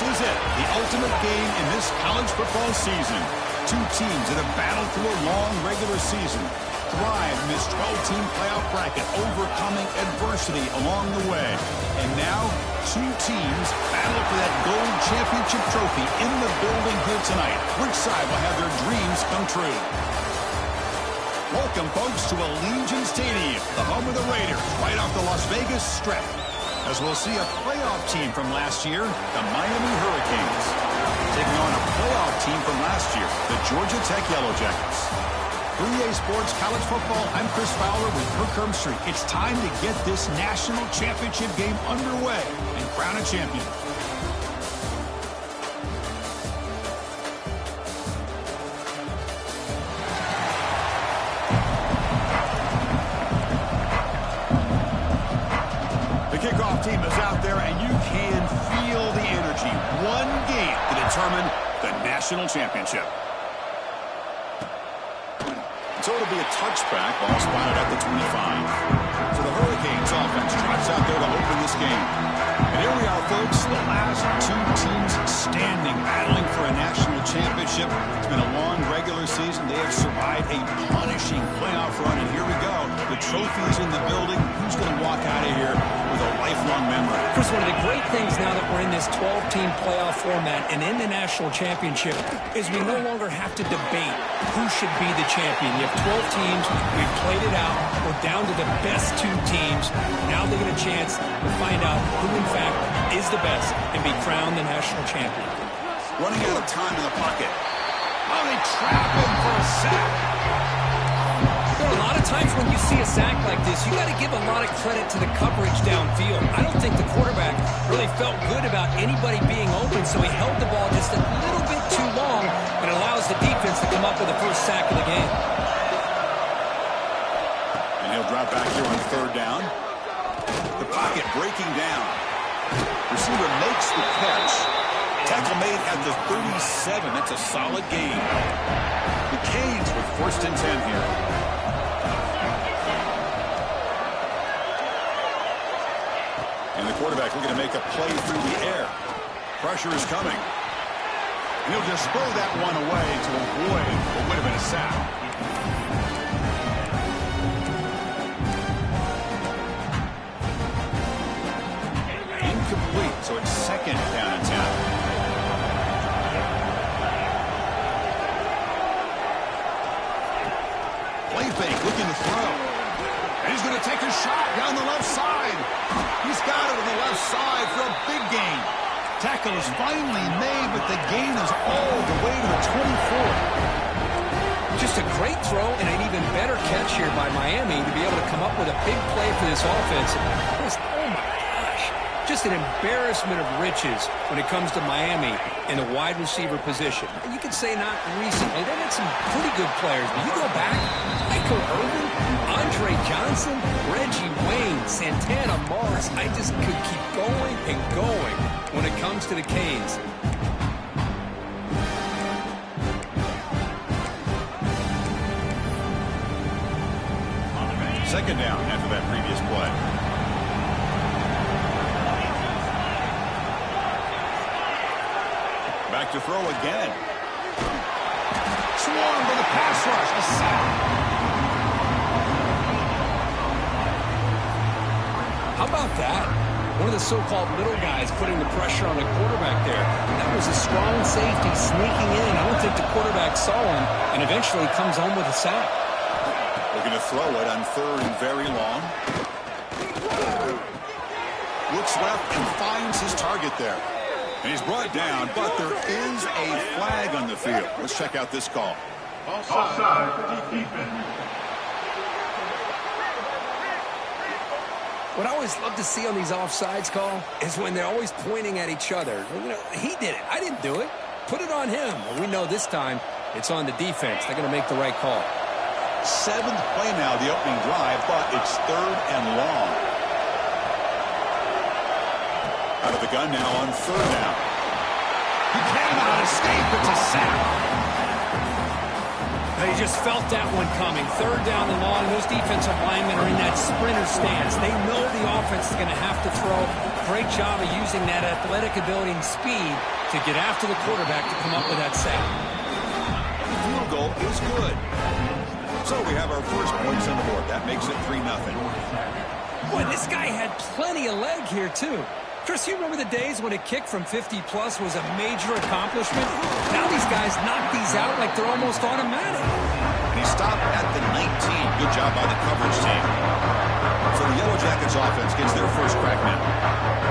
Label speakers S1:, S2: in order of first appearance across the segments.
S1: This is it, the ultimate game in this college football season. Two teams that have battled through a long regular season, thrived in this 12-team playoff bracket, overcoming adversity along the way. And now, two teams battle for that gold championship trophy in the building here tonight. Which side will have their dreams come true? Welcome, folks, to Allegiant Stadium, the home of the Raiders, right off the Las Vegas Strip, as we'll see a playoff team from last year, the Miami Hurricanes, taking on a playoff team from last year, the Georgia Tech Yellow Jackets. For EA Sports College Football, I'm Chris Fowler with Kirk Herbstreit. It's time to get this national championship game underway and crown a champion. Kickoff team is out there, and you can feel the energy. One game to determine the national championship. So it'll be a touchback, ball spotted at the 25. So the Hurricanes offense trots out there to open this game. And here we are, folks, the last two teams standing, battling for a national championship. It's been a long regular season. They have survived a punishing playoff run, and here we go. The trophy's in the building. Who's going to walk out of here with a lifelong memory?
S2: Chris, one of the great things now that we're in this 12-team playoff format and in the national championship is we no longer have to debate who should be the champion. You have 12 teams. We've played it out. We're down to the best two teams. Now they get a chance to find out who, in fact, is the best and be crowned the national champion.
S1: Running out of time in the pocket. Oh, they trap him for a sack.
S2: There are a lot of times when you see a sack like this, you got to give a lot of credit to the coverage downfield. I don't think the quarterback really felt good about anybody being open, so he held the ball just a little bit too long and allows the defense to come up with the first sack of the game.
S1: And he'll drop back here on third down. The pocket breaking down. Receiver makes the catch. Tackle made at the 37. That's a solid gain. The Canes with first and 10 here. And the quarterback looking to make a play through the air. Pressure is coming. And he'll just throw that one away to avoid what would have been a sack. Incomplete, so it's second down and 10. Play fake, looking to throw. And he's going to take a shot down the left side. He's got it on the left side for a big gain. Tackle is finally made, but the gain is all the way to the 24.
S2: Just a great throw and an even better catch here by Miami to be able to come up with a big play for this offense. Oh, my gosh. Just an embarrassment of riches when it comes to Miami in the wide receiver position. You could say not recently. They had some pretty good players, but you go back, Michael Irvin, Andre Johnson, Reggie Wayne, Santana Moss. I just could keep going and going when it comes to the Canes.
S1: Second down after that previous play. Back to throw again. Swarmed by the pass rush. A sack.
S2: How about that? One of the so-called little guys putting the pressure on the quarterback there. That was a strong safety sneaking in. I don't think the quarterback saw him and eventually comes home with a sack.
S1: Looking to throw it on third and very long. Looks left and finds his target there. And he's brought down, but there is a flag on the field. Let's check out this call.
S3: Offside, defense.
S2: What I always love to see on these offsides call is when they're always pointing at each other. You know, he did it. I didn't do it. Put it on him. But we know this time it's on the defense. They're going to make the right call.
S1: Seventh play now, the opening drive, but it's third and long. Out of the gun now on third down. He cannot escape. It's a sack.
S2: They just felt that one coming. Third down and long. Those defensive linemen are in that sprinter stance. They know the offense is going to have to throw. Great job of using that athletic ability and speed to get after the quarterback to come up with that sack.
S1: The field goal is good. So we have our first points on the board. That makes it 3-0.
S2: Boy, this guy had plenty of leg here, too. Chris, you remember the days when a kick from 50-plus was a major accomplishment? Now these guys knock these out like they're almost automatic.
S1: He stopped at the 19. Good job by the coverage team. So the Yellow Jackets offense gets their first crack now.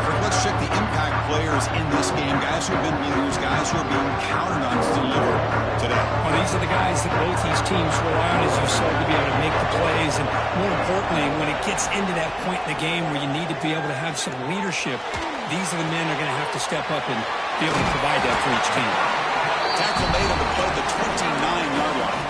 S1: So let's check the impact players in this game. Guys who have been leaders, guys who are being counted on to deliver today.
S2: Well, these are the guys that both these teams rely on, as you said, to be able to make the plays. And more importantly, when it gets into that point in the game where you need to be able to have some leadership, these are the men that are going to have to step up and be able to provide that for each team.
S1: Tackle made on the play at the 29-yard line.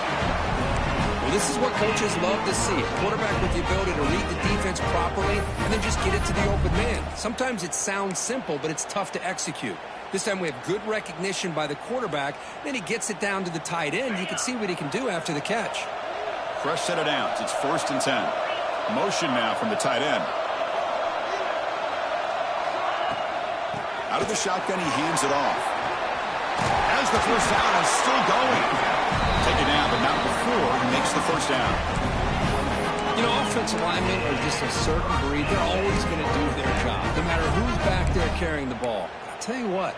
S2: Well, this is what coaches love to see. A quarterback with the ability to read the defense properly and then just get it to the open man. Sometimes it sounds simple, but it's tough to execute. This time we have good recognition by the quarterback. Then he gets it down to the tight end. You can see what he can do after the catch.
S1: Fresh set of downs. It's 1st and 10. Motion now from the tight end. Out of the shotgun, he hands it off. As the first down is still going. Take it down, but not before he makes the first down.
S2: You know, offensive linemen are just a certain breed. They're always going to do their job, no matter who's back there carrying the ball. I'll tell you what,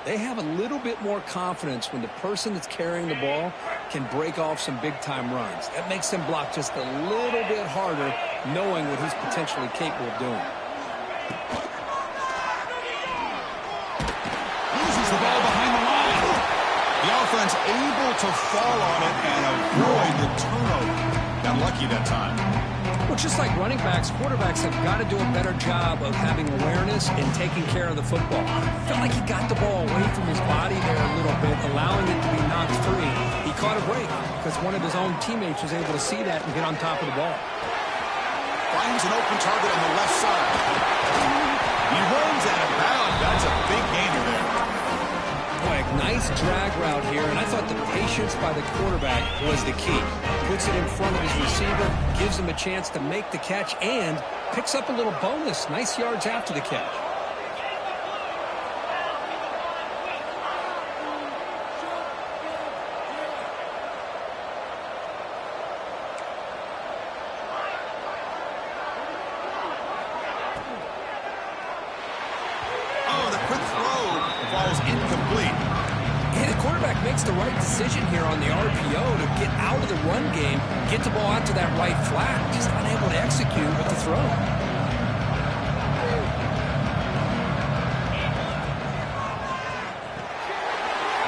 S2: they have a little bit more confidence when the person that's carrying the ball can break off some big-time runs. That makes them block just a little bit harder, knowing what he's potentially capable of doing.
S1: Loses the ball behind the line. The offense able to fall on it and avoid the turnover. Got lucky that time.
S2: Well, just like running backs, quarterbacks have got to do a better job of having awareness and taking care of the football. Felt like he got the ball away from his body there a little bit, allowing it to be knocked free. He caught a break because one of his own teammates was able to see that and get on top of the ball.
S1: Finds an open target on the left side. He runs out of bounds. That's a big gainer there.
S2: Boy, a nice drag route here, and I thought the patience by the quarterback was the key. Puts it in front of his receiver, gives him a chance to make the catch, and picks up a little bonus. Nice yards after the catch.
S1: Oh, the quick throw falls incomplete.
S2: And the quarterback makes the right decision here on the RPO to get out of the run game, get the ball out to that right flat, just unable to execute with the throw.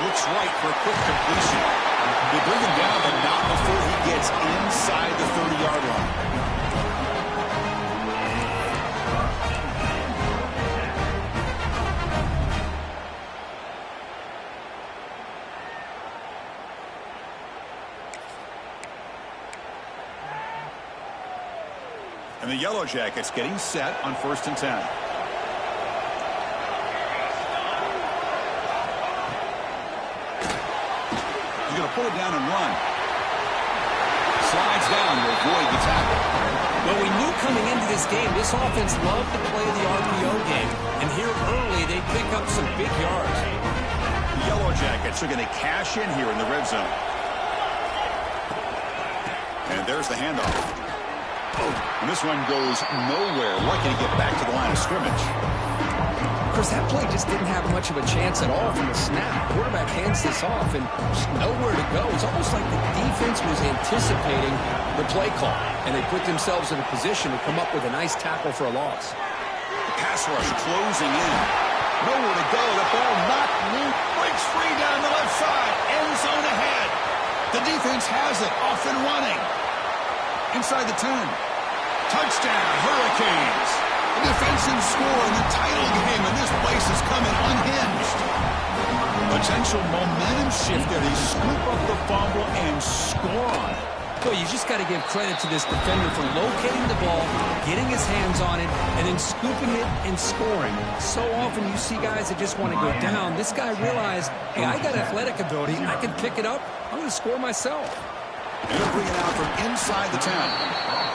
S1: Looks right for a quick completion. They bring him down, but not before he gets inside the 30-yard line. And the Yellow Jackets getting set on 1st and 10. He's going to pull it down and run. Slides down to avoid the tackle.
S2: Well, we knew coming into this game, this offense loved to play the RPO game. And here early, they pick up some big yards.
S1: The Yellow Jackets are going to cash in here in the red zone. And there's the handoff. And this one goes nowhere. Lucky to get back to the line of scrimmage.
S2: Of course, that play just didn't have much of a chance at all from the snap. Quarterback hands this off and just nowhere to go. It's almost like the defense was anticipating the play call, and they put themselves in a position to come up with a nice tackle for a loss.
S1: The pass rush closing in. Nowhere to go. The ball knocked loose. Breaks free down the left side. End zone ahead. The defense has it. Off and running. Inside the 10. Touchdown, Hurricanes. The defensive score in the title game, and this place is coming unhinged. Potential momentum shift there. They scoop up the fumble and score on it.
S2: Well, you just got to give credit to this defender for locating the ball, getting his hands on it, and then scooping it and scoring. So often you see guys that just want to go down. This guy realized, hey, I got athletic ability. I can pick it up. I'm going to score myself.
S1: And he'll bring it out from inside the 10.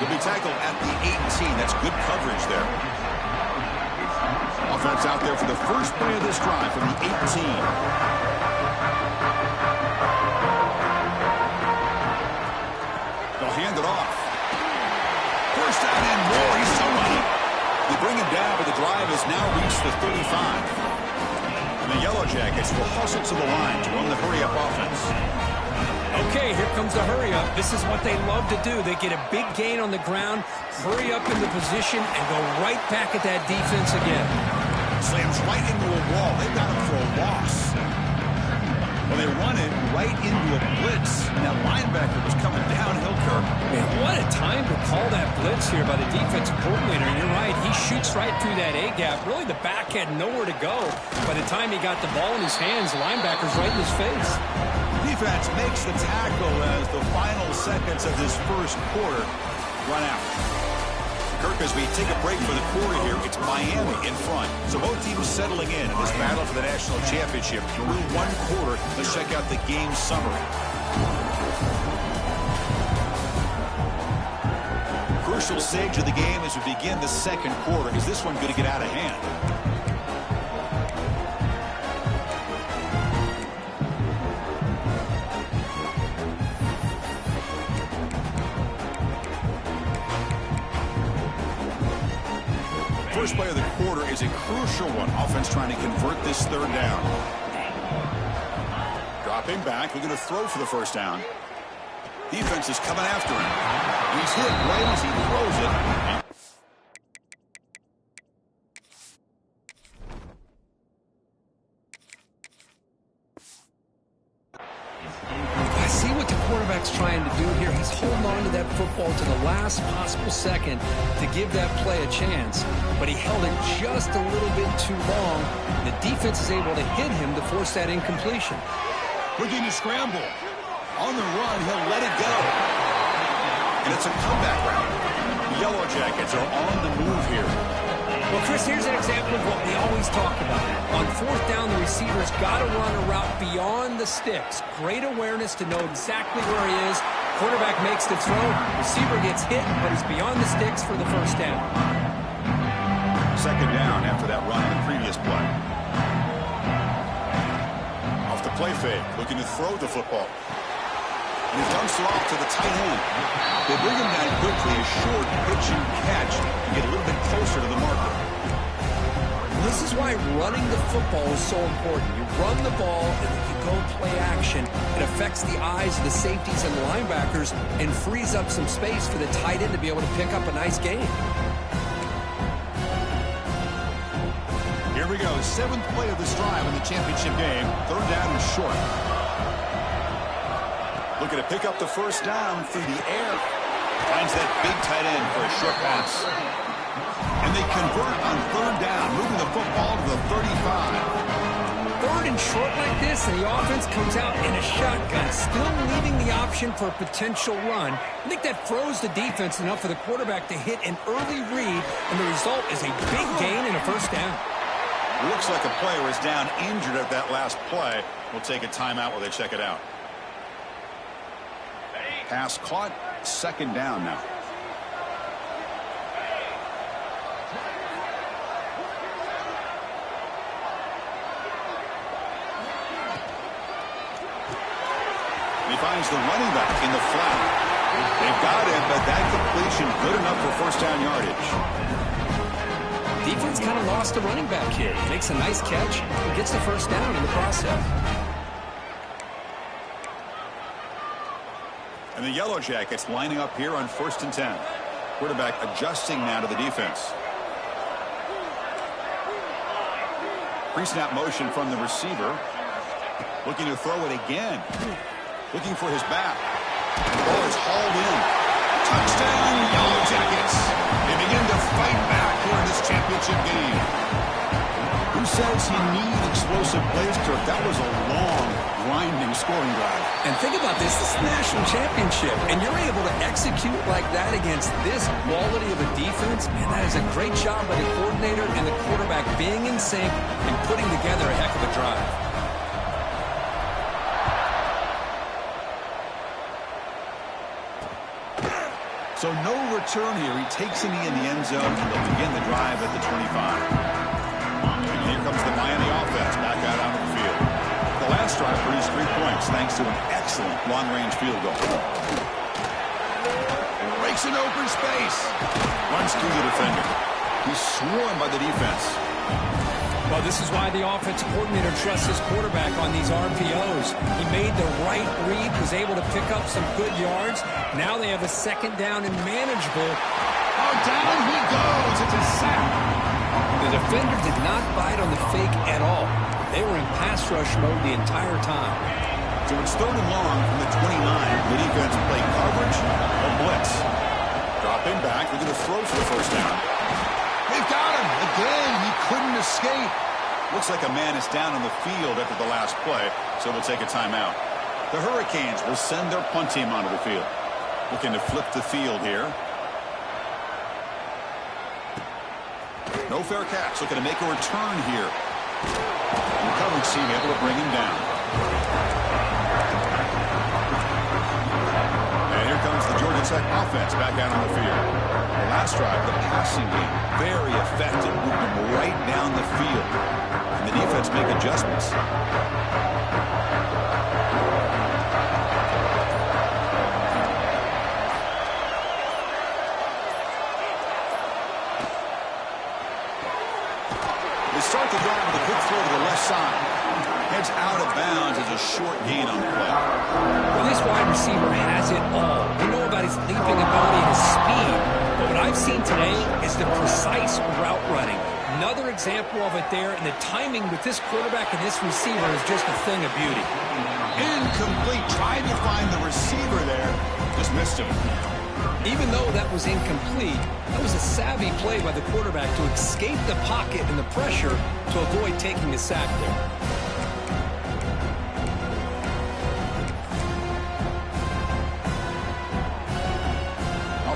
S1: He'll be tackled at the 18. That's good coverage there. Offense out there for the first play of this drive from the 18. They'll hand it off. First down and more. He's still running. They bring him down, but the drive has now reached the 35. And the Yellow Jackets will hustle to the line to run the hurry-up offense.
S2: Okay, here comes the hurry-up. This is what they love to do. They get a big gain on the ground, hurry up into position, and go right back at that defense again.
S1: Slams right into a wall. They've got him for a loss. Well, they run it right into a blitz, and that linebacker was coming downhill, Kirk.
S2: Man, what a time to call that blitz here by the defensive coordinator. And you're right, he shoots right through that A-gap. Really, the back had nowhere to go. By the time he got the ball in his hands, the linebacker's right in his face.
S1: Defense makes the tackle as the final seconds of this first quarter run out. Kirk, as we take a break for the quarter here, it's Miami in front. So both teams settling in this battle for the national championship. Through one quarter, let's check out the game summary. Crucial stage of the game as we begin the second quarter. Is this one going to get out of hand? First play of the quarter is a crucial one. Offense trying to convert this third down. Dropping back, looking to throw for the first down. Defense is coming after him. He's hit right as he throws it.
S2: See what the quarterback's trying to do here. He's holding on to that football to the last possible second to give that play a chance. But he held it just a little bit too long. The defense is able to hit him to force that incompletion.
S1: Looking to scramble. On the run, he'll let it go. And it's a comeback route. The Yellow Jackets are on the move here.
S2: Well, Chris, here's an example of what we always talk about. On fourth down, the receiver's got to run a route beyond the sticks. Great awareness to know exactly where he is. Quarterback makes the throw. Receiver gets hit, but he's beyond the sticks for the first down.
S1: Second down after that run on the previous play. Off the play fake, looking to throw the football. And he dumps it off to the tight end. They bring him down quickly, a short pitch and catch, to get a little bit closer to the marker.
S2: This is why running the football is so important. You run the ball, and then you go play action. It affects the eyes of the safeties and the linebackers and frees up some space for the tight end to be able to pick up a nice gain.
S1: Here we go, seventh play of this drive in the championship game. Third down and short. Looking to pick up the first down through the air. Finds that big tight end for a short pass. And they convert on third down, moving the football to the 35.
S2: Third and short like this, and the offense comes out in a shotgun, still leaving the option for a potential run. I think that froze the defense enough for the quarterback to hit an early read, and the result is a big gain and a first down.
S1: Looks like a player is down injured at that last play. We'll take a timeout while they check it out. Pass caught, second down now. He finds the running back in the flat. They've got him, but that completion good enough for first down yardage.
S2: Defense kind of lost the running back here. Makes a nice catch and gets the first down in the process.
S1: And the Yellow Jackets lining up here on 1st and 10. Quarterback adjusting now to the defense. Pre-snap motion from the receiver. Looking to throw it again. Looking for his back. The ball is hauled in. Touchdown, Yellow Jackets. They begin to fight back here in this championship game. Who says you need explosive plays, Kirk? That was a long, grinding scoring drive.
S2: And think about this. This is the national championship, and you're able to execute like that against this quality of a defense, and that is a great job by the coordinator and the quarterback being in sync and putting together a heck of a drive.
S1: So no return here. He takes it in the end zone, and they'll begin the drive at the 25. And here comes the Miami offense back out onto the field. The last drive produced 3 points thanks to an excellent long-range field goal. Breaks an open space. Runs through the defender. He's swarmed by the defense.
S2: Well, this is why the offensive coordinator trusts his quarterback on these RPOs. He made the right read, was able to pick up some good yards. Now they have a second down and manageable.
S1: Oh, down he goes. It's a sack.
S2: The defender did not bite on the fake at all. They were in pass rush mode the entire time.
S1: So it's 3rd and long from the 29. The defense play coverage or blitz. Dropping back. They're going to throw for the first down. They've got him. Again, he couldn't escape. Looks like a man is down on the field after the last play, so we'll take a timeout. The Hurricanes will send their punt team onto the field. Looking to flip the field here. No fair catch. Looking to make a return here. The coverage team able to bring him down. And here comes the Georgia Tech offense back out on the field. The last drive, the passing game, very effective, moving them right down the field. And the defense make adjustments. They start the drive with a quick throw to the left side. Heads out of bounds as a short gain on the play.
S2: Well, this wide receiver has it all. We know about his leaping ability and his speed, but what I've seen today is the precise route running. Another example of it there, and the timing with this quarterback and this receiver is just a thing of beauty.
S1: Incomplete. Tried to find the receiver there. Just missed him.
S2: Even though that was incomplete, that was a savvy play by the quarterback to escape the pocket and the pressure to avoid taking the sack there.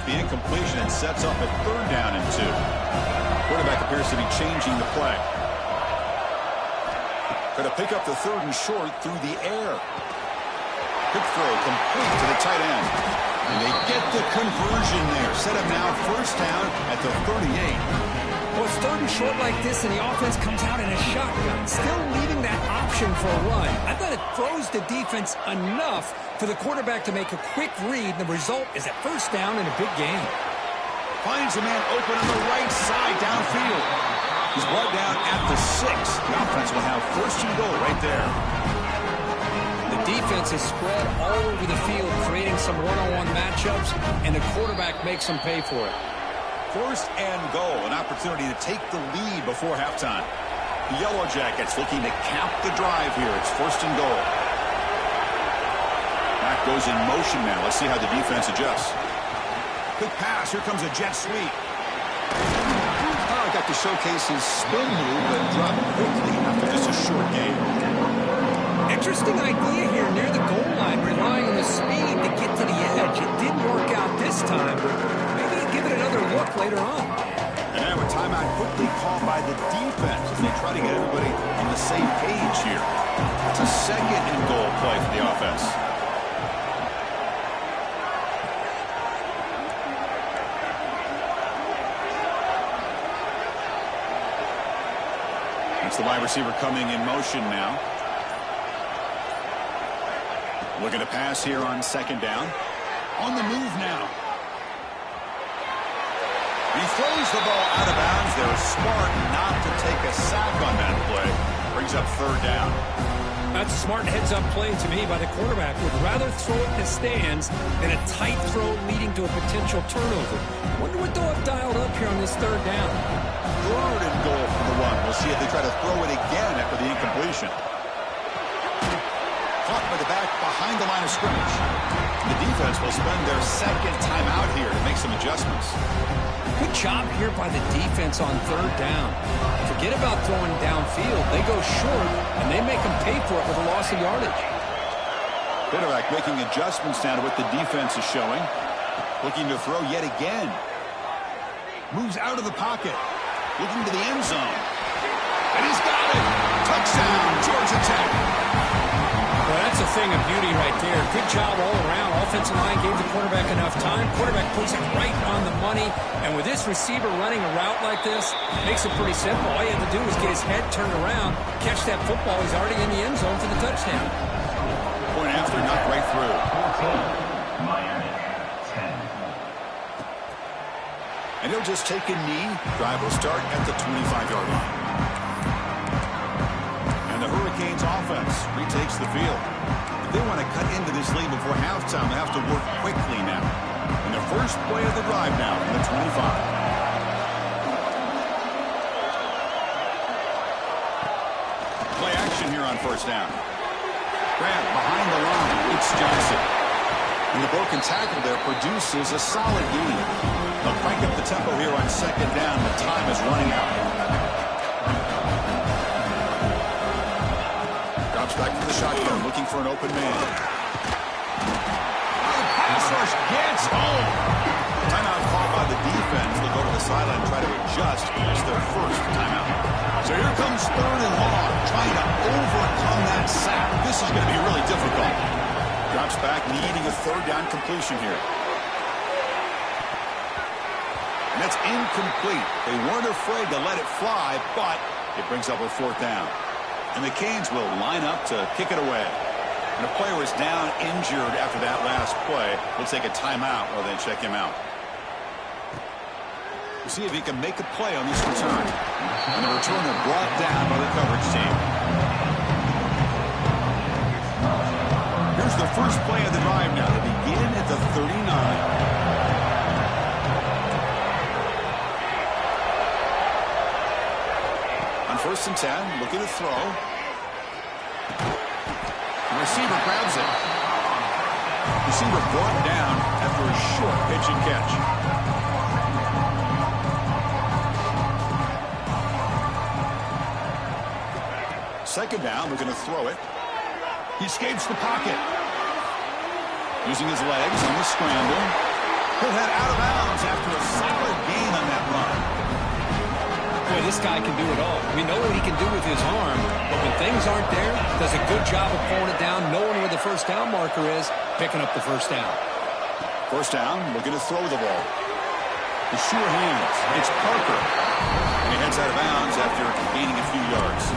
S1: The incompletion and sets up a 3rd down and 2. Quarterback appears to be changing the play. Going to pick up the 3rd and short through the air. Quick throw complete to the tight end. And they get the conversion there. Set up now 1st down at the 38.
S2: Well, it's 3rd and short like this, and the offense comes out in a shotgun, still leaving that option for a run. I thought it throws the defense enough for the quarterback to make a quick read, and the result is a 1st down in a big game.
S1: Finds a man open on the right side downfield. He's brought down at the 6. The offense will have 1st and goal right there.
S2: The defense is spread all over the field, creating some one-on-one matchups, and the quarterback makes them pay for it.
S1: 1st and goal, an opportunity to take the lead before halftime. The Yellow Jackets looking to cap the drive here. It's 1st and goal. Back goes in motion now. Let's see how the defense adjusts. Quick pass. Here comes a jet sweep. Oh, got to showcase his spin move, but dropped quickly after just a short game.
S2: Interesting idea here near the goal line, relying on the speed to get to the edge. It didn't work out this time, but maybe give it another look later on.
S1: And now a timeout quickly called by the defense as they try to get everybody on the same page here. It's a 2nd and goal play for the offense. It's the wide receiver coming in motion now. Looking to pass here on 2nd down. On the move now. He throws the ball out of bounds. They're smart not to take a sack on that play. Brings up 3rd down.
S2: That's a smart heads-up play to me by the quarterback. Would rather throw it in the stands than a tight throw leading to a potential turnover. Wonder what they'll have dialed up here on this 3rd down.
S1: 3rd and goal from the 1. We'll see if they try to throw it again after the incompletion. Caught by the back behind the line of scrimmage. The defense will spend their 2nd time out here to make some adjustments.
S2: Good job here by the defense on 3rd down. Forget about throwing downfield. They go short, and they make them pay for it with a loss of yardage.
S1: Quarterback making adjustments now to what the defense is showing. Looking to throw yet again. Moves out of the pocket. Looking to the end zone. And he's got it. Touchdown, Georgia Tech.
S2: Well, that's a thing of beauty right there. Good job all around. offensive line gave the quarterback enough time. Quarterback puts it right on the money. And with this receiver running a route like this, makes it pretty simple. All you have to do is get his head turned around, catch that football. He's already in the end zone for the touchdown.
S1: Point after, knocked right through.
S3: Miami, 10.
S1: And he'll just take a knee. Drive will start at the 25-yard line. And the Hurricanes offense retakes the field. If they want to cut into this lead before halftime, they have to work quickly now. And the first play of the drive now from the 25. Play action here on first down. Grant behind the line. It's Johnson. And the broken tackle there produces a solid gain. They'll crank up the tempo here on second down. The time is running out. Drops back to the shotgun, looking for an open man. Pass rush gets home. Timeout called by the defense. They'll go to the sideline and try to adjust. It's their first timeout. So here comes third and long, trying to overcome that sack. This is going to be really difficult. Drops back, needing a third down completion here. And that's incomplete. They weren't afraid to let it fly, but it brings up a fourth down. And the Canes will line up to kick it away. And a player is down injured after that last play. We'll take a timeout while they check him out. We'll see if he can make a play on this return. And the returner brought down by the coverage team. Here's the first play of the drive now. They begin at the 39. First and 10, looking to throw. The receiver grabs it. Receiver brought down after a short pitch and catch. Second down, looking to throw it. He escapes the pocket. Using his legs on the scramble. He'll head out of bounds after a solid gain on that run.
S2: Boy, this guy can do it all. We know what he can do with his arm, but when things aren't there, does a good job of pulling it down, knowing where the first down marker is, picking up the first down.
S1: First down, looking to throw the ball. The sure hands. It's Parker. And he heads out of bounds after gaining a few yards.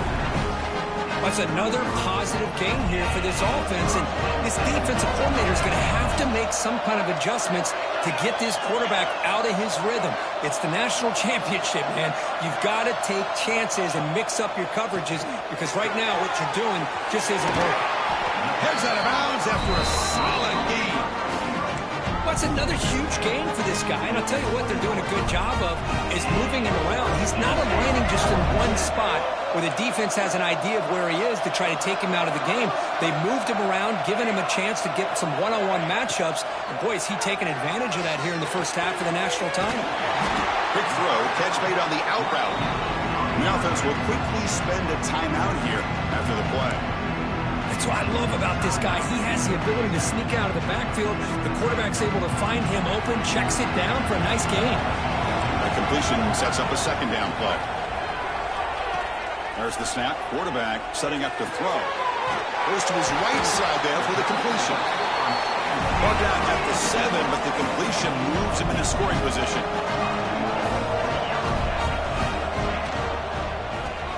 S2: That's another positive gain here for this offense, and this defensive coordinator is going to have to make some kind of adjustments to get this quarterback out of his rhythm. It's the national championship, man. You've got to take chances and mix up your coverages because right now what you're doing just isn't working.
S1: Heads out of bounds after a solid gain.
S2: That's another huge gain for this guy, and I'll tell you what they're doing a good job of is moving him around. He's not aligning just in one spot where the defense has an idea of where he is to try to take him out of the game. They moved him around, giving him a chance to get some one-on-one matchups. And boy, is he taking advantage of that here in the first half of the national title.
S1: Quick throw, catch made on the out route. The offense will quickly spend a timeout here after the play.
S2: That's what I love about this guy. He has the ability to sneak out of the backfield. The quarterback's able to find him open, checks it down for a nice gain.
S1: The completion sets up a second down play. There's the snap. Quarterback setting up to throw. Goes to his right side there for the completion. Brought down at the 7, but the completion moves him in a scoring position.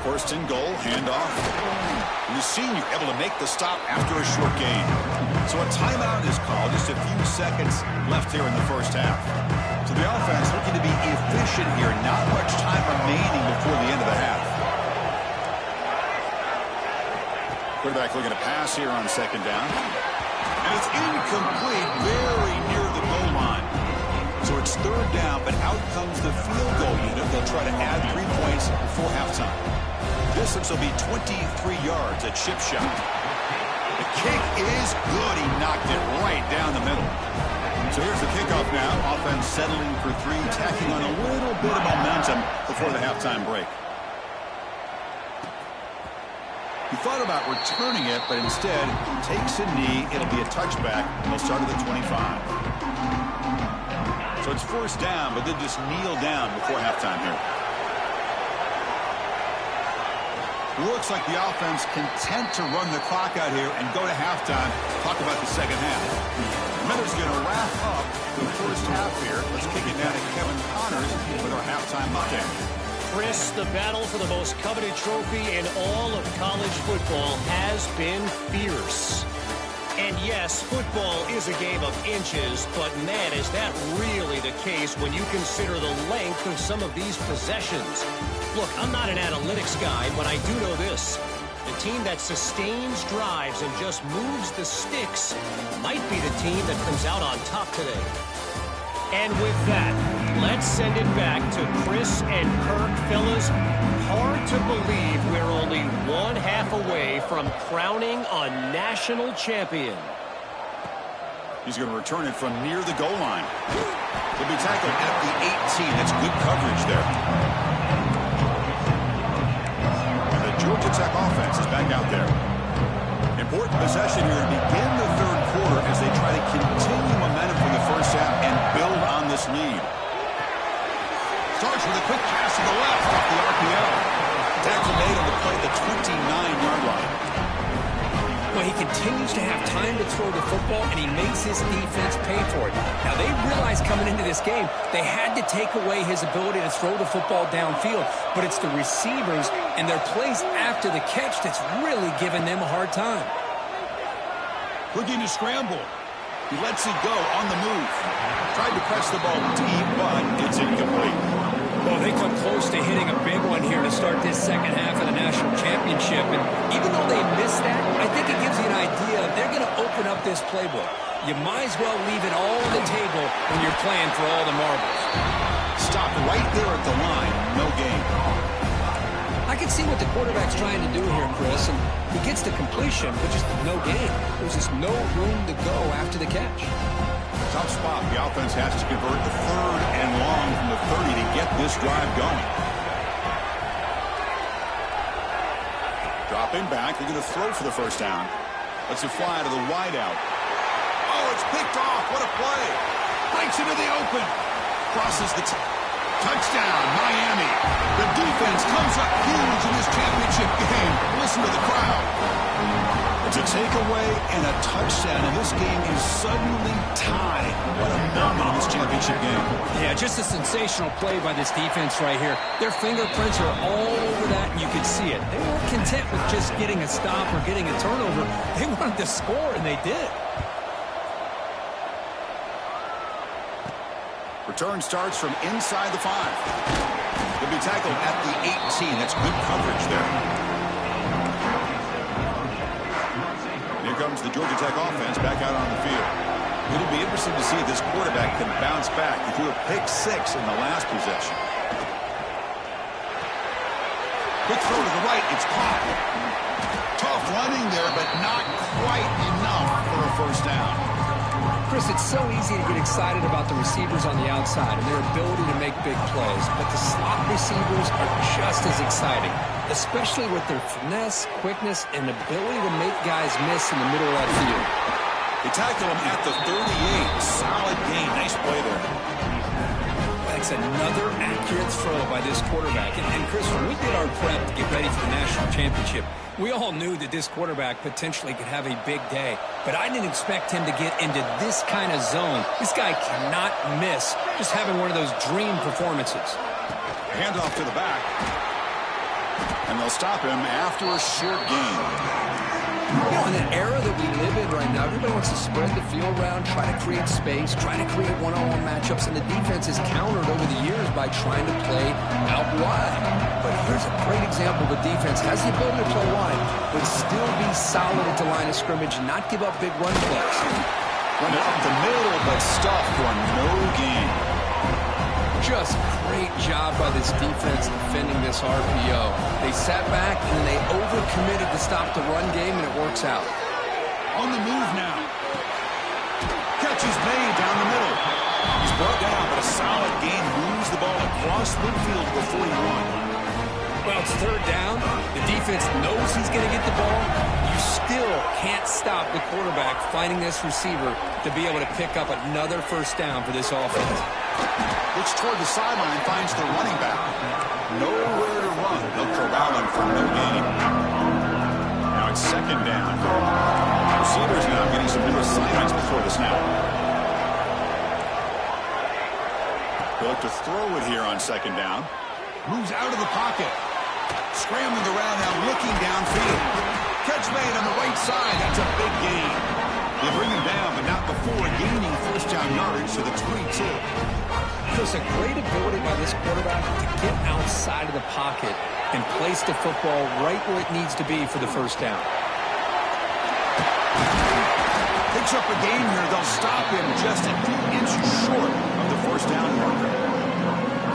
S1: First and goal, handoff. And the senior able to make the stop after a short gain. So a timeout is called. Just a few seconds left here in the first half. So the offense looking to be efficient here. Not much time remaining before the end of the half. Quarterback looking to pass here on second down. And it's incomplete, very near the goal line. So it's third down, but out comes the field goal unit. They'll try to add 3 points before halftime. Distance will be 23 yards at chip shot. The kick is good. He knocked it right down the middle. So here's the kickoff now. Offense settling for 3, tacking on a little bit of momentum before the halftime break. He thought about returning it, but instead takes a knee. It'll be a touchback, and they'll start at the 25. So it's first down, but they just kneel down before halftime here. Looks like the offense content to run the clock out here and go to halftime. Talk about the second half. Miller's going to wrap up the first half here. Let's kick it down to Kevin Connors with our halftime update.
S4: Chris, the battle for the most coveted trophy in all of college football has been fierce. And yes, football is a game of inches, but man, is that really the case when you consider the length of some of these possessions. Look, I'm not an analytics guy, but I do know this. The team that sustains drives and just moves the sticks might be the team that comes out on top today. And with that, let's send it back to Chris and Kirk. Fellas, hard to believe we're only one half away from crowning a national champion.
S1: He's going to return it from near the goal line. He'll be tackled at the 18. That's good coverage there. And the Georgia Tech offense is back out there. Important possession here to begin the third quarter as they try to continue momentum from the first half and build on this lead. Starts with a quick pass to the left off the RPO. Tackle made on the play at the 29-yard line.
S2: Well, he continues to have time to throw the football, and he makes his defense pay for it. Now, they realized coming into this game they had to take away his ability to throw the football downfield, but it's the receivers and their plays after the catch that's really giving them a hard time.
S1: Looking to scramble. He lets it go on the move. Tried to press the ball deep, but it's incomplete.
S2: Well, they come close to hitting a big one here to start this second half of the national championship. And even though they missed that, I think it gives you an idea they're going to open up this playbook. You might as well leave it all on the table when you're playing for all the marbles.
S1: Stop right there at the line. No gain.
S2: I can see what the quarterback's trying to do here, Chris, and he gets the completion, but just no gain. There's just no room to go after the catch.
S1: Tough spot. The offense has to convert the third and long from the 30 to get this drive going. Dropping back. They're going to throw for the first down. Lets it fly to the wideout. Oh, it's picked off. What a play. Breaks into the open. Crosses the touchdown, Miami. The defense comes up huge in this championship game. Listen to the crowd. It's a takeaway and a touchdown, and this game is suddenly tied. What a moment in this championship game.
S2: Yeah, just a sensational play by this defense right here. Their fingerprints are all over that, and you can see it. They weren't content with just getting a stop or getting a turnover. They wanted to score, and they did.
S1: Return starts from inside the 5. He'll be tackled at the 18. That's good coverage there. Here comes the Georgia Tech offense back out on the field. It'll be interesting to see if this quarterback can bounce back. He threw a pick 6 in the last possession. Quick throw to the right. It's caught. Tough running there, but not quite enough for a first down.
S2: Chris, it's so easy to get excited about the receivers on the outside and their ability to make big plays, but the slot receivers are just as exciting, especially with their finesse, quickness, and ability to make guys miss in the middle of that field.
S1: They tackled him at the 38. Solid gain. Nice play there.
S2: That's another accurate throw by this quarterback. And Chris, when we did our prep to get ready for the national championship, we all knew that this quarterback potentially could have a big day. But I didn't expect him to get into this kind of zone. This guy cannot miss just having one of those dream performances.
S1: Handoff to the back. And they'll stop him after a short gain.
S2: You know, in an era that we live in right now, everybody wants to spread the field around, try to create space, try to create one-on-one matchups, and the defense is countered over the years by trying to play out wide. But here's a great example. The defense has the ability to play wide, but still be solid at the line of scrimmage and not give up big run plays.
S1: Run it up the middle, but stuffed for no gain.
S2: Just great job by this defense defending this RPO. They sat back and then they overcommitted to stop the run game, and it works out.
S1: On the move now. Catch is made down the middle. He's brought down, but a solid gain moves the ball across midfield to the 41.
S2: Well, it's third down. The defense knows he's going to get the ball. You still can't stop the quarterback finding this receiver to be able to pick up another first down for this offense.
S1: Looks toward the sideline, finds the running back. Nowhere to run. They'll corral him for no gain. Now it's second down. Receivers now getting some new assignments before the snap. They'll look to throw it here on second down. Moves out of the pocket. Scrambling around now, looking downfield. Catch made on the right side. That's a big gain. They bring him down, but not before gaining first down yardage to the 22.
S2: Chris, a great ability by this quarterback to get outside of the pocket and place the football right where it needs to be for the first down.
S1: Picks up a gain here. They'll stop him just a few inches short of the first down marker.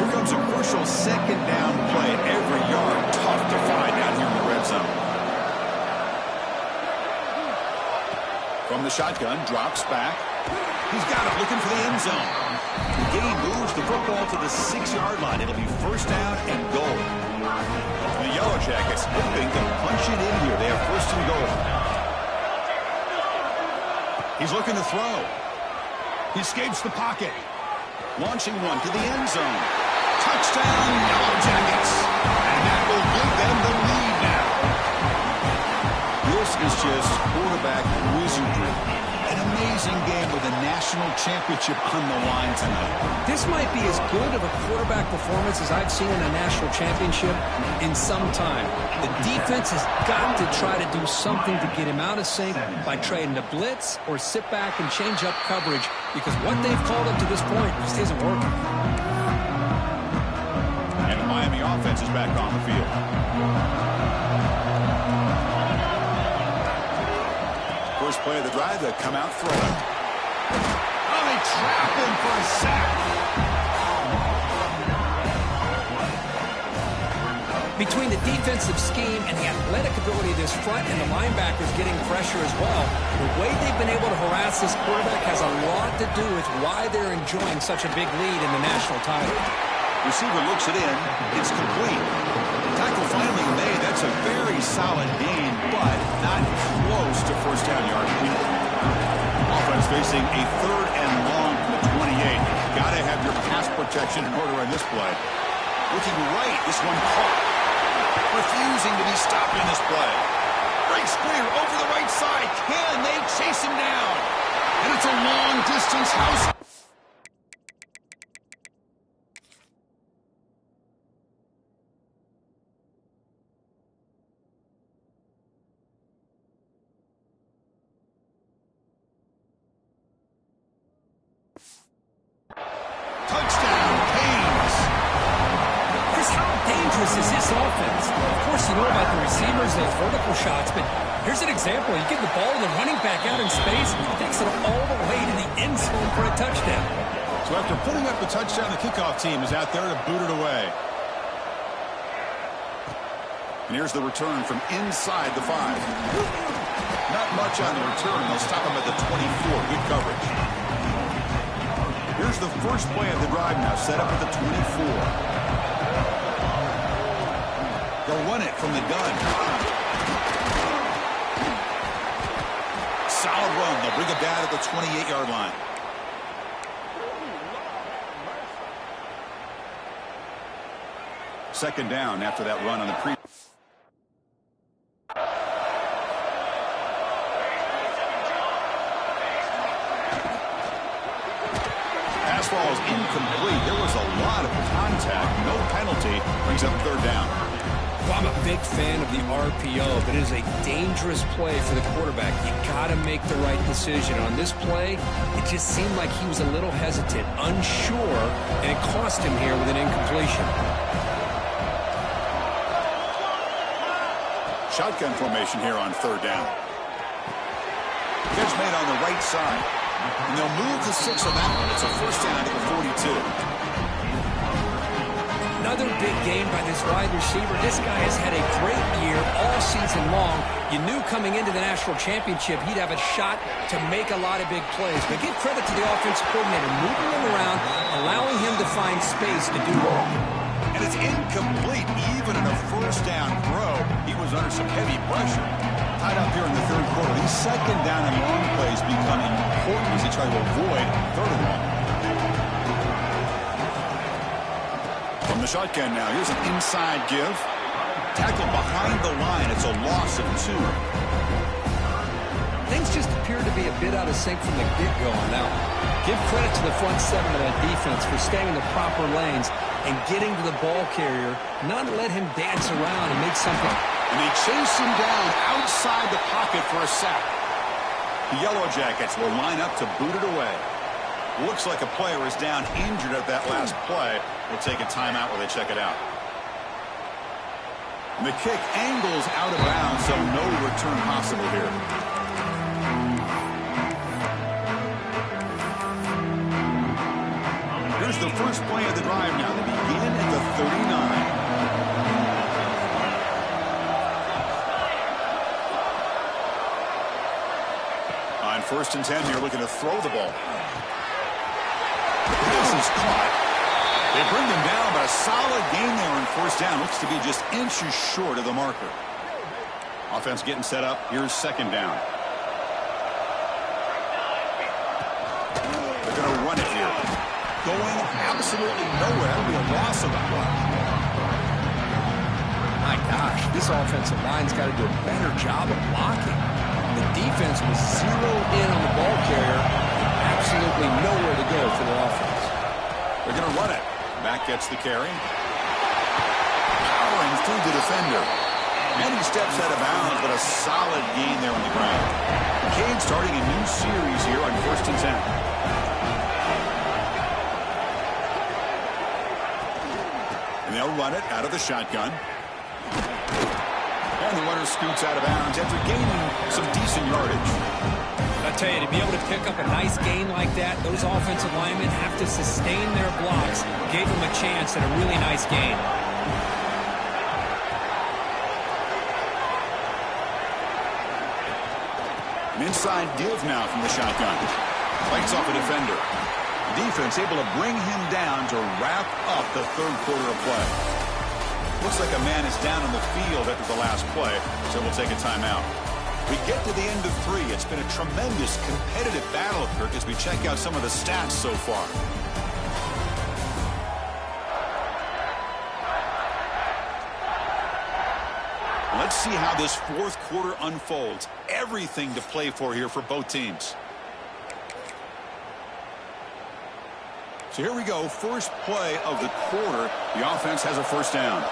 S1: Here comes a crucial second down play. Every yard tough to find down here in the red zone. From the shotgun, drops back. He's got it, looking for the end zone. The gain moves the football to the 6-yard line. It'll be first down and goal. The Yellow Jackets hoping to punch it in here. They have first and goal. He's looking to throw. He escapes the pocket. Launching one to the end zone. Touchdown, Yellow Jackets. And that will give them the lead now. This is just quarterback wizardry. An amazing game with a national championship on the line tonight.
S2: This might be as good of a quarterback performance as I've seen in a national championship in some time. The defense has got to try to do something to get him out of sync by trading the blitz or sit back and change up coverage, because what they've called up to this point just isn't working.
S1: And the Miami offense is back on the field. First play of the drive, they come out throwing. Oh, they trap him for a sack.
S2: Between the defensive scheme and the athletic ability of this front and the linebackers getting pressure as well, the way they've been able to harass this quarterback has a lot to do with why they're enjoying such a big lead in the national title.
S1: Receiver looks it in. It's complete. Tackle finally made. That's a very solid gain, but not close to first down yardage. Offense facing a third and long from the 28. Got to have your pass protection in order on this play. Looking right, this one caught. Refusing to be stopped in this play. Breaks clear over the right side. Can they chase him down? And it's a long distance house. Touchdown, Canes.
S2: Chris, how dangerous is this offense? Of course, you know about the receivers, those vertical shots, but here's an example. You give the ball to the running back out in space, he takes it all the way to the end zone for a touchdown.
S1: So after putting up the touchdown, the kickoff team is out there to boot it away. And here's the return from inside the 5. Not much on the return. They'll stop him at the 24. Good coverage. Here's the first play of the drive now, set up at the 24. They'll run it from the gun. Solid run. They'll bring it down at the 28-yard line. Second down after that run on the pre. Pass ball is incomplete. There was a lot of contact. No penalty. Brings up third down.
S2: Well, I'm a big fan of the RPO, but it is a dangerous play for the quarterback. You got to make the right decision. On this play, it just seemed like he was a little hesitant, unsure, and it cost him here with an incompletion.
S1: Shotgun formation here on third down. Catch made on the right side. And they'll move the 6 on that one. It's a first down at the 42.
S2: Another big game by this wide receiver. This guy has had a great year all season long. You knew coming into the national championship he'd have a shot to make a lot of big plays. But give credit to the offensive coordinator, moving him around, allowing him to find space to do work.
S1: And it's incomplete. Even in a first down throw, he was under some heavy pressure. Tied up here in the third quarter. These second down and long plays become important as they try to avoid third and long. From the shotgun now, here's an inside give. Tackled behind the line. It's a loss of 2.
S2: Things just appear to be a bit out of sync from the get-go on that one. Give credit to the front 7 of that defense for staying in the proper lanes and getting to the ball carrier, not to let him dance around and make something.
S1: And they chase him down outside the pocket for a sack. The Yellow Jackets will line up to boot it away. Looks like a player is down injured at that last play. We'll take a timeout while they check it out. And the kick angles out of bounds, so no return possible here. Here's the first play of the drive now. They begin at the 39. On 1st and 10, you're looking to throw the ball. This is caught. They bring them down, but a solid gain there on 1st down. Looks to be just inches short of the marker. Offense getting set up. Here's 2nd down. They're going to run it here. Going absolutely nowhere. That'll be a loss of a play.
S2: My gosh, this offensive line's got to do a better job of blocking. The defense was zeroed in on the ball carrier. Absolutely nowhere to go for the offense.
S1: They're going to run it. Back gets the carry. Powering through the defender. And he steps out of bounds, but a solid gain there on the ground. Cade starting a new series here on 1st and 10. And they'll run it out of the shotgun. And the runner scoots out of bounds after gaining some decent yardage.
S2: I tell you, to be able to pick up a nice gain like that, those offensive linemen have to sustain their blocks. Gave them a chance at a really nice gain.
S1: An inside give now from the shotgun. Fights off a defender. The defense able to bring him down to wrap up the 3rd quarter of play. Looks like a man is down on the field after the last play, so we'll take a timeout. We get to the end of 3. It's been a tremendous competitive battle, Kirk, as we check out some of the stats so far. Let's see how this 4th quarter unfolds. Everything to play for here for both teams. So here we go. First play of the quarter. The offense has a 1st down.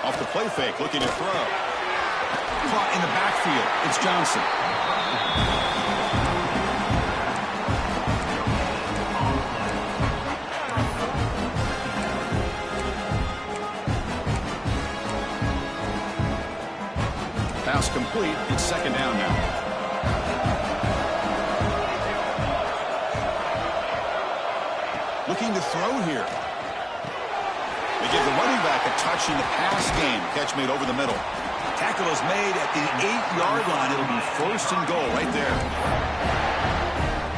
S1: Off the play fake, looking to throw. Caught in the backfield. It's Johnson. Pass complete. It's 2nd down now. Looking to throw here. They give the running back a touch in the pass game. Catch made over the middle. Tackle is made at the 8-yard line. It'll be 1st and goal right there.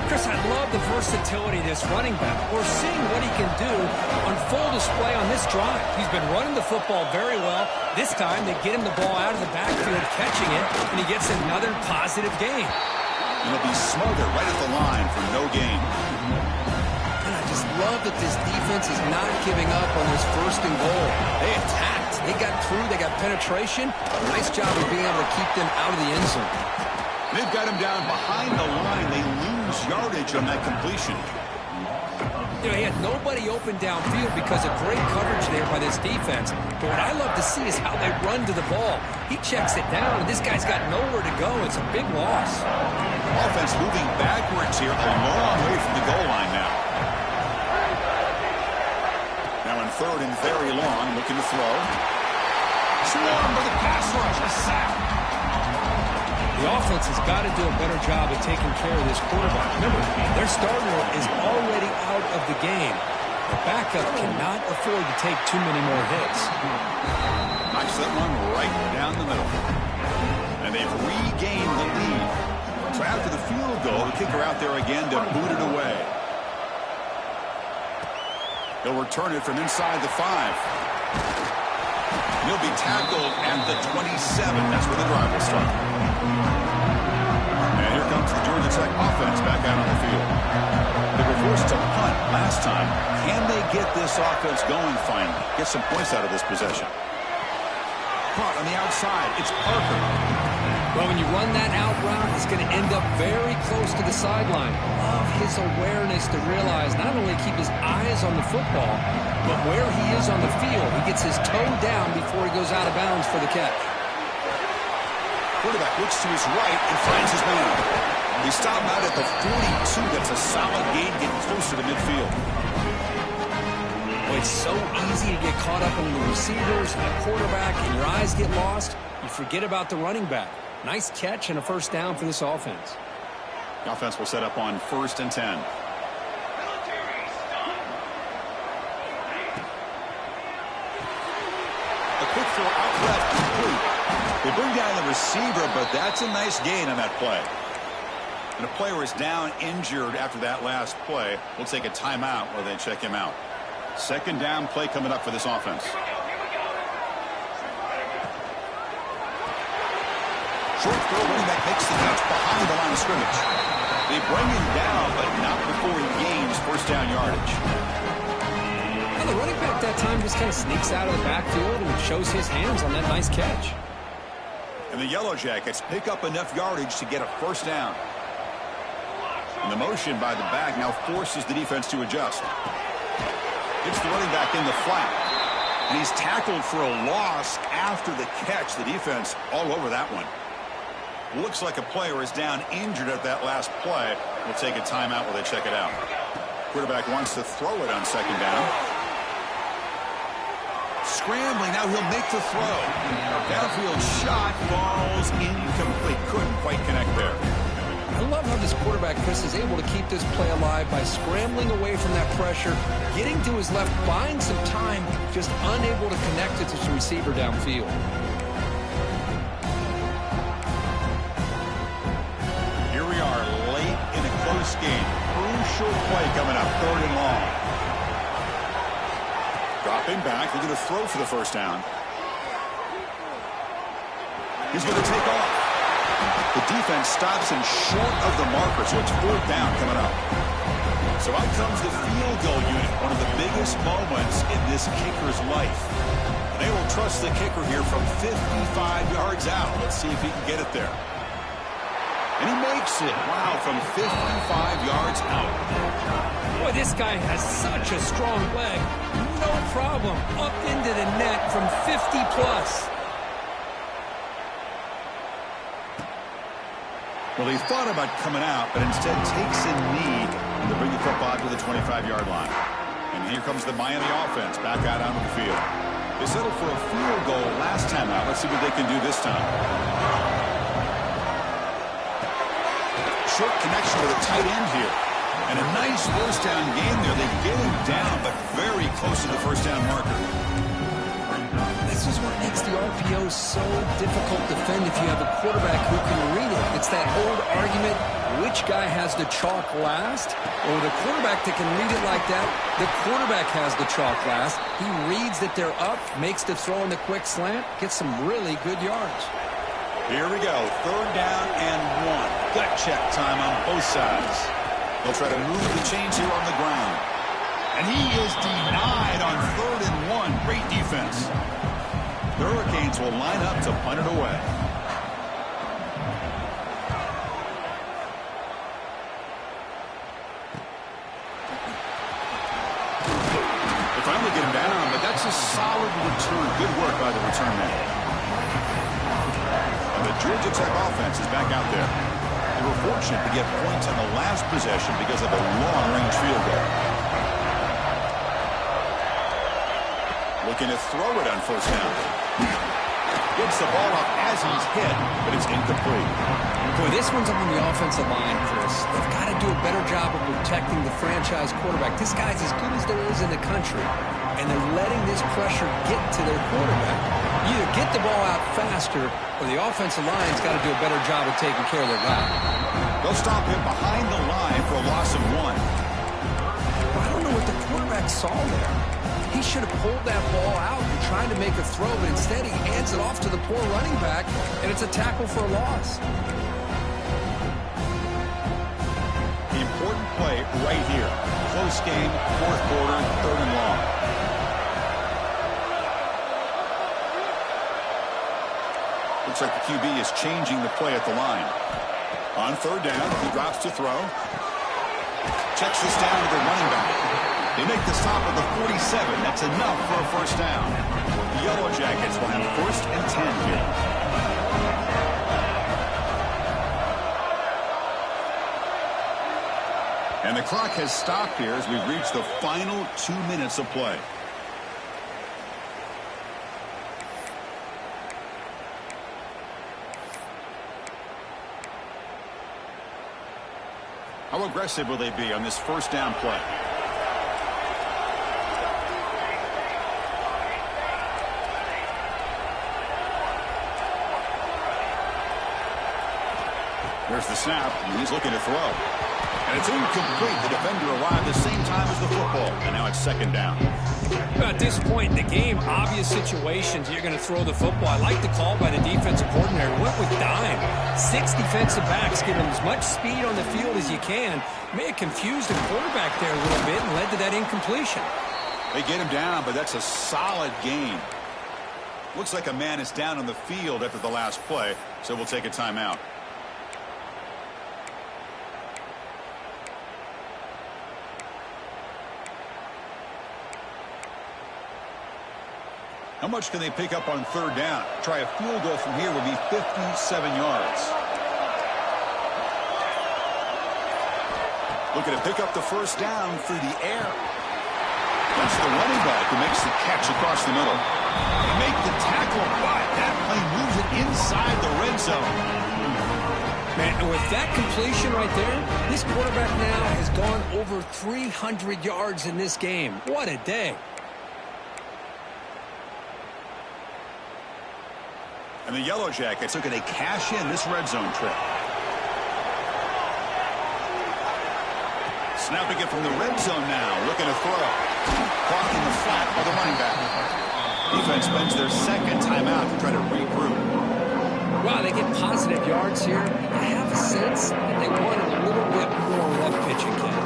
S2: Chris, I love the versatility of this running back. We're seeing what he can do on full display on this drive. He's been running the football very well. This time they get him the ball out of the backfield, catching it, and he gets another positive gain.
S1: And he'll be smothered right at the line for no gain.
S2: And I just love that this defense is not giving up on this 1st and goal. They attacked. They got through. They got penetration. Nice job of being able to keep them out of the end zone.
S1: They've got him down behind the line. They lose yardage on that completion.
S2: You know, he had nobody open downfield because of great coverage there by this defense. But what I love to see is how they run to the ball. He checks it down, and this guy's got nowhere to go. It's a big loss.
S1: Offense moving backwards here, a long way from the goal line now. Now in 3rd and very long, looking to throw. Swarmed by the pass rush, a sack.
S2: The offense has got to do a better job of taking care of this quarterback. Remember, their starter is already out of the game. The backup cannot afford to take too many more hits.
S1: Knocks that one right down the middle. And they've regained the lead. So after the field goal, the kicker out there again to boot it away. He'll return it from inside the 5. He'll be tackled at the 27. That's where the drive will start. And here comes comes the Georgia Tech offense back out on the field. They were forced to punt last time. Can they get this offense going finally? Get some points out of this possession. Caught on the outside. It's Parker.
S2: Well, when you run that out route, it's going to end up very close to the sideline. Love his awareness to realize not only keep his eyes on the football, but where he is on the field. He gets his toe down before he goes out of bounds for the catch.
S1: Quarterback looks to his right and finds his man. He stopped out at the 42. That's a solid gain, getting closer to midfield.
S2: Well, it's so easy to get caught up in the receivers and the quarterback, and your eyes get lost. You forget about the running back. Nice catch and a first down for this offense.
S1: The offense will set up on 1st and 10. A quick throw out left, complete. They bring down the receiver, but that's a nice gain on that play. And a player is down injured after that last play. We'll take a timeout while they check him out. 2nd down play coming up for this offense. Short throw, running back makes the catch behind the line of scrimmage. They bring him down, but not before he gains 1st down yardage.
S2: Well, the running back that time just kind of sneaks out of the backfield and shows his hands on that nice catch.
S1: And the Yellow Jackets pick up enough yardage to get a 1st down. And the motion by the back now forces the defense to adjust. It's the running back in the flat. And he's tackled for a loss after the catch. The defense all over that one. Looks like a player is down injured at that last play. We'll take a timeout while they check it out. Quarterback wants to throw it on 2nd down. Scrambling, now he'll make the throw. Downfield shot, falls incomplete. Couldn't quite connect there.
S2: I love how this quarterback, Chris, is able to keep this play alive by scrambling away from that pressure, getting to his left, buying some time, just unable to connect it to his receiver downfield.
S1: Here we are, late in a close game. Crucial play coming up, 3rd and long. Dropping back, they're going to throw for the 1st down. He's going to take off. The defense stops him short of the marker, so it's 4th down coming up. So out comes the field goal unit, one of the biggest moments in this kicker's life. They will trust the kicker here from 55 yards out. Let's see if he can get it there. And he makes it. Wow, from 55 yards out.
S2: Boy, this guy has such a strong leg. No problem. Up into the net from 50-plus.
S1: Well, he thought about coming out, but instead takes a knee to bring the football to the 25-yard line. And here comes the Miami offense back out onto the field. They settled for a field goal last time out. Let's see what they can do this time. Short connection with a tight end here. And a nice 1st down game there. They get him down, but very close to the 1st down marker.
S2: This is what makes the RPO so difficult to defend if you have a quarterback who can read it. It's that old argument, which guy has the chalk last? Or the quarterback that can read it like that, the quarterback has the chalk last. He reads that they're up, makes the throw in the quick slant, gets some really good yards.
S1: Here we go, 3rd down and 1. Gut check time on both sides. They'll try to move the chains here on the ground. And he is denied on 3rd and 1. Great defense. The Hurricanes will line up to punt it away. They finally get him down, but that's a solid return. Good work by the return man. And the Georgia Tech offense is back out there. They were fortunate to get points on the last possession because of a long-range field goal. Looking to throw it on 1st down. Gets the ball up as he's hit, but it's incomplete.
S2: Boy, this one's on the offensive line, Chris. They've got to do a better job of protecting the franchise quarterback. This guy's as good as there is in the country, and they're letting this pressure get to their quarterback. You either get the ball out faster, or the offensive line's got to do a better job of taking care of their guy.
S1: They'll stop him behind the line for a loss of 1.
S2: I don't know what the quarterback saw there. He should have pulled that ball out and tried to make a throw, but instead he hands it off to the poor running back, and it's a tackle for a loss.
S1: play right here. Close game, fourth quarter, third and long. Looks like the QB is changing the play at the line. On third down, he drops to throw. Checks this down to the running back. They make the stop at the 47. That's enough for a first down. The Yellow Jackets will have first and 10 here. And the clock has stopped here as we've reached the final 2 minutes of play. How aggressive will they be on this first down play? There's the snap, and he's looking to throw. And it's incomplete. The defender arrived the same time as the football, and now it's second down.
S2: At this point in the game, obvious situations, you're going to throw the football. I like the call by the defensive coordinator. Went with dime. 6 defensive backs, give him as much speed on the field as you can. May have confused the quarterback there a little bit and led to that incompletion.
S1: They get him down, but that's a solid gain. Looks like a man is down on the field after the last play, so we'll take a timeout. How much can they pick up on third down? Try a field goal from here would be 57 yards. Looking to pick up the first down through the air. That's the running back who makes the catch across the middle. They make the tackle, but that play moves it inside the red zone.
S2: Man, and with that completion right there, this quarterback now has gone over 300 yards in this game. What a day.
S1: And the Yellow Jackets looking to cash in this red zone trip. Snapping it from the red zone now, looking to throw. Caught in the flat by the running back. Defense spends their second timeout to try to regroup.
S2: Wow, they get positive yards here. I have a sense that they wanted a little bit more left pitch and catch.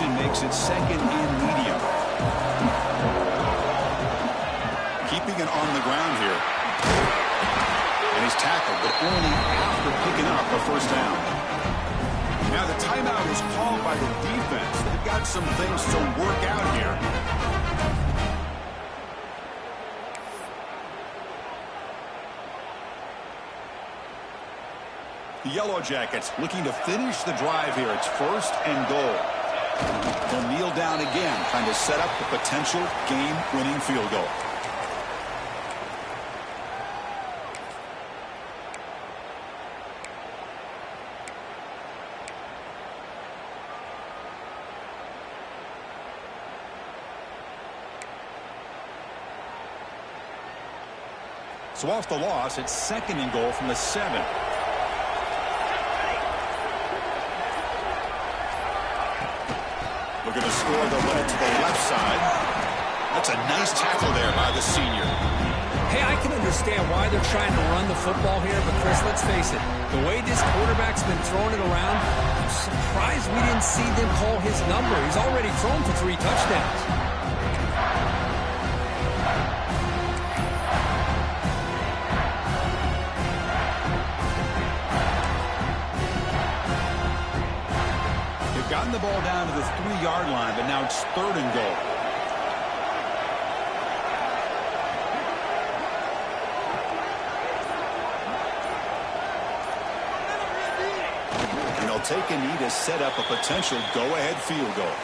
S1: Makes it second and medium. Keeping it on the ground here. And he's tackled, but only after picking up a first down. Now the timeout is called by the defense. They've got some things to work out here. The Yellow Jackets looking to finish the drive here. It's first and goal. They'll kneel down again, trying to set up the potential game-winning field goal. So off the loss, it's second and goal from the 7. Looking to score, they'll run it to the left side. That's a nice tackle there by the senior.
S2: Hey, I can understand why they're trying to run the football here, but Chris, let's face it, the way this quarterback's been throwing it around, I'm surprised we didn't see them call his number. He's already thrown for 3 touchdowns. Gotten the ball down to the 3-yard line, but now it's third and goal. And they'll take a knee to set up a potential go-ahead field goal.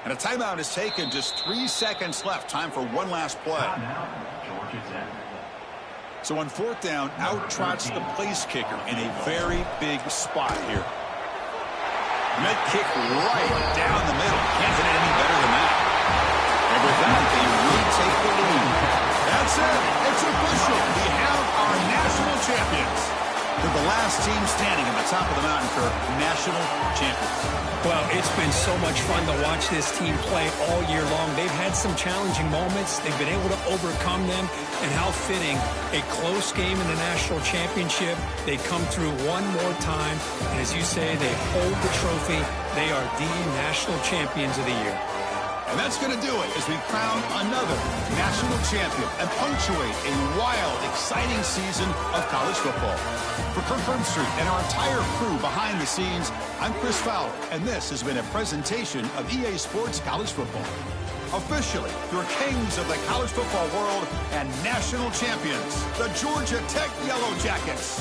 S2: And a timeout is taken. Just 3 seconds left. Time for one last play. So on fourth down, out trots the place kicker in a very big spot here. Med kick right down the middle. Can't hit it any better than that. And with that, they retake the lead. That's it. It's a
S1: national champions.
S2: Well, it's been so much fun to watch this team play all year long. They've had some challenging moments. They've been able to overcome them. And how fitting, a close game in the national championship. They come through one more time. And as you say, they hold the trophy. They are the national champions of the year.
S1: And that's going to do it as we crown another national champion and punctuate a wild, exciting season of college football. For Kirk Herbstreit and our entire crew behind the scenes, I'm Chris Fowler, and this has been a presentation of EA Sports College Football. Officially, your kings of the college football world and national champions, the Georgia Tech Yellow Jackets.